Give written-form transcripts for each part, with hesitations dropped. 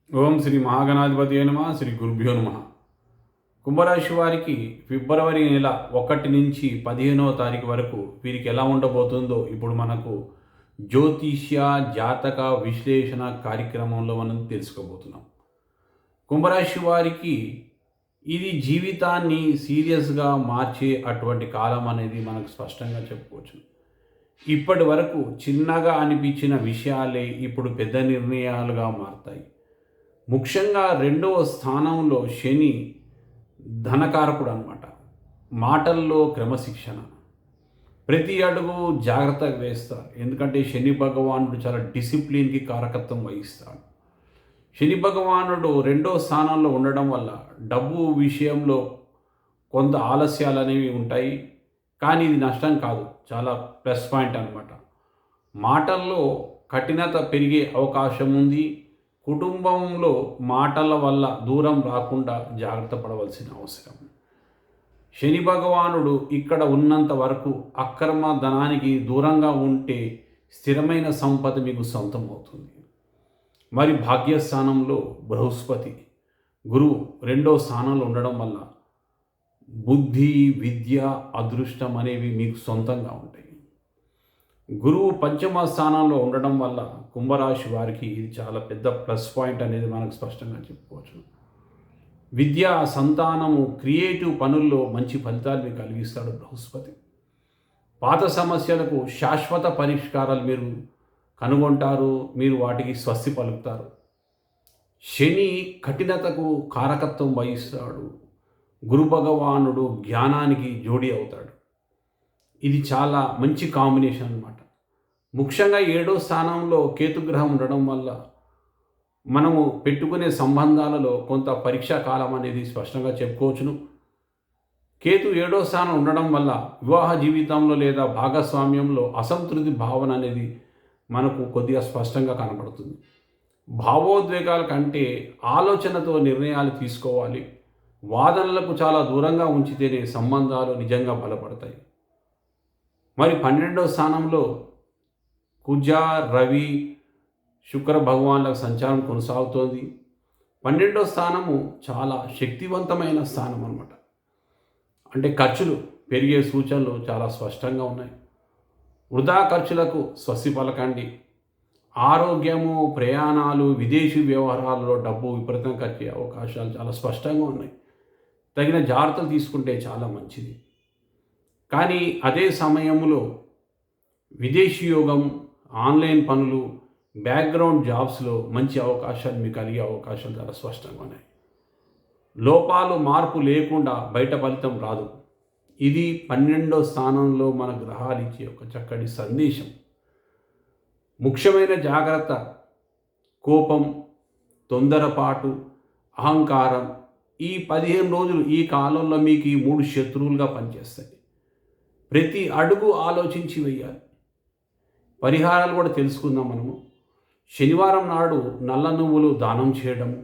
ఓం శ్రీ మహాగణాధిపతి నమ శ్రీ గురుభ్యో నమ. కుంభరాశి వారికి ఫిబ్రవరి నెల 1 నుంచి 15వ తారీఖు వరకు వీరికి ఎలా ఉండబోతుందో ఇప్పుడు మనకు జ్యోతిష్య జాతక విశ్లేషణ కార్యక్రమంలో మనం తెలుసుకోబోతున్నాం. కుంభరాశి వారికి ఇది జీవితాన్ని సీరియస్గా మార్చే అటువంటి కాలం అనేది మనకు స్పష్టంగా చెప్పుకోవచ్చు. ఇప్పటి వరకు చిన్నగా అనిపించిన విషయాలే ఇప్పుడు పెద్ద నిర్ణయాలుగా మారుతాయి. ముఖ్యంగా 2వ స్థానంలో శని ధనకారకుడు అన్నమాట. మాటల్లో క్రమశిక్షణ, ప్రతి అడుగు జాగ్రత్తగా వేస్తారు. ఎందుకంటే శని భగవానుడు చాలా డిసిప్లిన్కి కారకత్వం వహిస్తాడు. శని భగవానుడు 2వ స్థానంలో ఉండడం వల్ల డబ్బు విషయంలో కొంత ఆలస్యాలు అనేవి ఉంటాయి, కానీ ఇది నష్టం కాదు, చాలా ప్లస్ పాయింట్ అన్నమాట. మాటల్లో కఠినత పెరిగే అవకాశం ఉంది. కుటుంబంలో మాటల వల్ల దూరం రాకుండా జాగ్రత్త పడవలసిన అవసరం. శని భగవానుడు ఇక్కడ ఉన్నంత వరకు అక్రమ ధనానికి దూరంగా ఉంటే స్థిరమైన సంపద మీకు సొంతం అవుతుంది. మరి భాగ్యస్థానంలో బృహస్పతి గురువు 2వ స్థానంలో ఉండడం వల్ల బుద్ధి, విద్య, అదృష్టం అనేవి మీకు సొంతంగా ఉంటాయి. గురువు 5వ స్థానంలో ఉండడం వల్ల కుంభరాశి వారికి ఇది చాలా పెద్ద ప్లస్ పాయింట్ అనేది మనకు స్పష్టంగా చెప్పుకోవచ్చు. విద్య, సంతానము, క్రియేటివ్ పనుల్లో మంచి ఫలితాలు కలిగిస్తాడు బృహస్పతి. పాత సమస్యలకు శాశ్వత పరిష్కారాలు మీరు కనుగొంటారు, మీరు వాటికి స్వస్తి పలుకుతారు. శని కఠినతకు కారకత్వం వహిస్తాడు. గురు భగవానుడు జ్ఞానానికి జోడి అవుతాడు. ఇది చాలా మంచి కాంబినేషన్ అన్నమాట. ముఖ్యంగా 7వ స్థానంలో కేతుగ్రహం ఉండడం వల్ల మనము పెట్టుకునే సంబంధాలలో కొంత పరీక్షా కాలం అనేది స్పష్టంగా చెప్పుకోవచ్చును. కేతు 7వ స్థానం ఉండడం వల్ల వివాహ జీవితంలో లేదా భాగస్వామ్యంలో అసంతృప్తి భావన అనేది మనకు కొద్దిగా స్పష్టంగా కనబడుతుంది. భావోద్వేగాల కంటే ఆలోచనతో నిర్ణయాలు తీసుకోవాలి. వాదనలకు చాలా దూరంగా ఉంచితేనే సంబంధాలు నిజంగా బలపడతాయి. మరి 12వ స్థానంలో కుజ, రవి, శుక్ర భగవాన్లకు సంచారం కొనసాగుతోంది. 12వ స్థానము చాలా శక్తివంతమైన స్థానం అన్నమాట. అంటే ఖర్చులు పెరిగే సూచనలు చాలా స్పష్టంగా ఉన్నాయి. వృధా ఖర్చులకు స్వస్తి పలకండి. ఆరోగ్యము, ప్రయాణాలు, విదేశీ వ్యవహారాలలో డబ్బు విపరీతం ఖర్చే అవకాశాలు చాలా స్పష్టంగా ఉన్నాయి. తగిన జాగ్రత్తలు తీసుకుంటే చాలా మంచిది. కానీ అదే సమయంలో విదేశీ యోగం, ఆన్లైన్ పనులు, బ్యాక్గ్రౌండ్ జాబ్స్లో మంచి అవకాశాలు మీకు కలిగే అవకాశాలు చాలా స్పష్టంగా ఉన్నాయి. లోపాలు, మార్పు లేకుండా బయట ఫలితం రాదు. ఇది 12వ స్థానంలో మన గ్రహాలు ఇచ్చే ఒక చక్కటి సందేశం. ముఖ్యమైన జాగ్రత్త: కోపం, తొందరపాటు, అహంకారం. ఈ 15 రోజులు ఈ కాలంలో మీకు ఈ 3 శత్రువులుగా పనిచేస్తాయి. ప్రతి అడుగు ఆలోచించి వేయాలి. పరిహారాలు కూడా తెలుసుకుందాం మనము. శనివారం నాడు నల్ల నువ్వులు దానం చేయడము,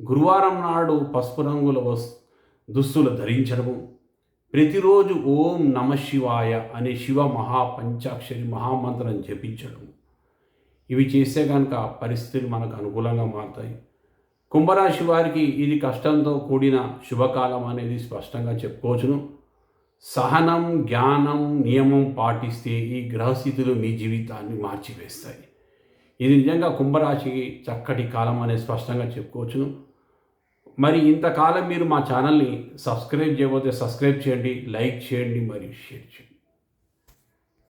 గురువారం నాడు పసుపు రంగుల దుస్తులు ధరించడము, ప్రతిరోజు ఓం నమ శివాయ అనే శివ మహాపంచాక్షరి మహామంత్రం జపించడము. ఇవి చేస్తే కనుక పరిస్థితులు మనకు అనుకూలంగా మారుతాయి. కుంభరాశి వారికి ఇది కష్టంతో కూడిన శుభకాలం అనేది స్పష్టంగా చెప్పుకోవచ్చును. సహనం, జ్ఞానం, నియమం పాటిస్తే ఈ గ్రహస్థితులు మీ జీవితాన్ని మార్చివేస్తాయి. ఇది నిజంగా కుంభరాశికి చక్కటి కాలం అనేది స్పష్టంగా చెప్పుకోవచ్చును. మరి ఇంతకాలం మీరు మా ఛానల్ని సబ్స్క్రైబ్ చేయకపోతే సబ్స్క్రైబ్ చేయండి, లైక్ చేయండి మరియు షేర్ చేయండి.